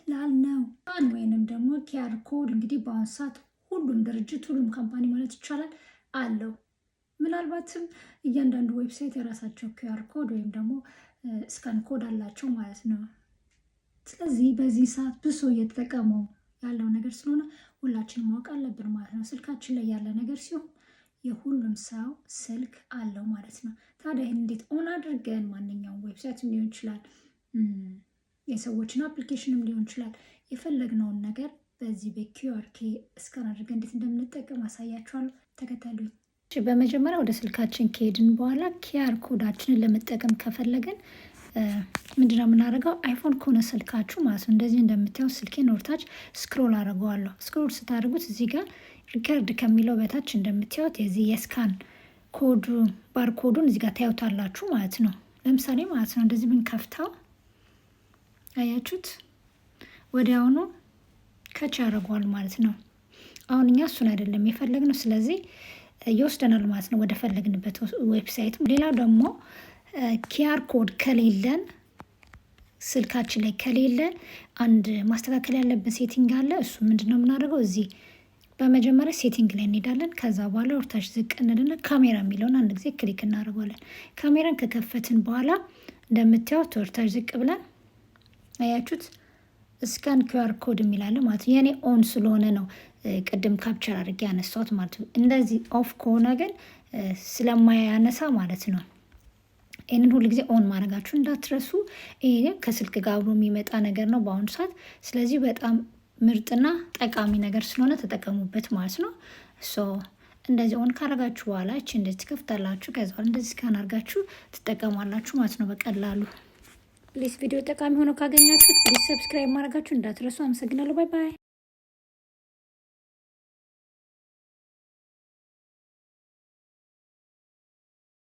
ቀላል ነው። ወይንም ደግሞ ኪያር ኮድ እንግዲህ በአሁኑ ሰዓት ሁሉም ድርጅት ሁሉም ካምፓኒ ማለት ይቻላል አለው። ምናልባትም እያንዳንዱ ዌብሳይት የራሳቸው ኪያር ኮድ ወይም ደግሞ ስካን ኮድ አላቸው ማለት ነው። ስለዚህ በዚህ ሰዓት ብሶ እየተጠቀመው ያለው ነገር ስለሆነ ሁላችንም ማወቅ አለብን ማለት ነው። ስልካችን ላይ ያለ ነገር ሲሆን የሁሉም ሰው ስልክ አለው ማለት ነው። ታዲያ ይህን እንዴት ኦን አድርገን ማንኛውም ዌብሳይትም ሊሆን ይችላል፣ የሰዎችን አፕሊኬሽንም ሊሆን ይችላል፣ የፈለግነውን ነገር በዚህ በኪዩአር ስካን አድርገን እንዴት እንደምንጠቀም አሳያችኋለሁ። ተከተሉኝ። በመጀመሪያ ወደ ስልካችን ከሄድን በኋላ ኪያር ኮዳችንን ለመጠቀም ከፈለግን ምንድነው የምናደርገው? አይፎን ከሆነ ስልካችሁ ማለት ነው እንደዚህ እንደምታዩት ስልኬን ወርታች ስክሮል አድርገዋለሁ። ስክሮል ስታደርጉት እዚህ ጋር ሪከርድ ከሚለው በታች እንደምታዩት የዚህ የስካን ኮዱ ባርኮዱን እዚህ ጋር ታዩታላችሁ ማለት ነው። ለምሳሌ ማለት ነው እንደዚህ ብንከፍተው አያችሁት? ወዲያውኑ ከች ያደርገዋል ማለት ነው። አሁን እኛ እሱን አይደለም የፈለግነው፣ ስለዚህ ይወስደናል ማለት ነው ወደ ፈለግንበት ዌብሳይት። ሌላው ደግሞ ኪያር ኮድ ከሌለን ስልካችን ላይ ከሌለ አንድ ማስተካከል ያለብን ሴቲንግ አለ። እሱ ምንድነው የምናደርገው? እዚህ በመጀመሪያ ሴቲንግ ላይ እንሄዳለን። ከዛ በኋላ ወርታች ዝቅ እንልና ካሜራ የሚለውን አንድ ጊዜ ክሊክ እናደርገዋለን። ካሜራን ከከፈትን በኋላ እንደምታዩት ወርታች ዝቅ ብለን አያችሁት ስካን ኪዩአር ኮድ የሚላለ ማለት ነው። የኔ ኦን ስለሆነ ነው ቅድም ካፕቸር አድርጌ ያነሳሁት ማለት ነው። እንደዚህ ኦፍ ከሆነ ግን ስለማያነሳ ማለት ነው። ይህንን ሁሉ ጊዜ ኦን ማድረጋችሁ እንዳትረሱ። ይሄ ከስልክ ጋር አብሮ የሚመጣ ነገር ነው በአሁኑ ሰዓት። ስለዚህ በጣም ምርጥና ጠቃሚ ነገር ስለሆነ ተጠቀሙበት ማለት ነው። እንደዚህ ኦን ካረጋችሁ በኋላ እንደዚህ ትከፍታላችሁ። ከዛ በኋላ እንደዚህ ስካን አድርጋችሁ ትጠቀማላችሁ ማለት ነው በቀላሉ። ፕሊስ ቪዲዮ ጠቃሚ ሆኖ ካገኛችሁት ፕሊስ ሰብስክራይብ ማድረጋችሁ እንዳትረሱ። አመሰግናለሁ። ባይ ባይ።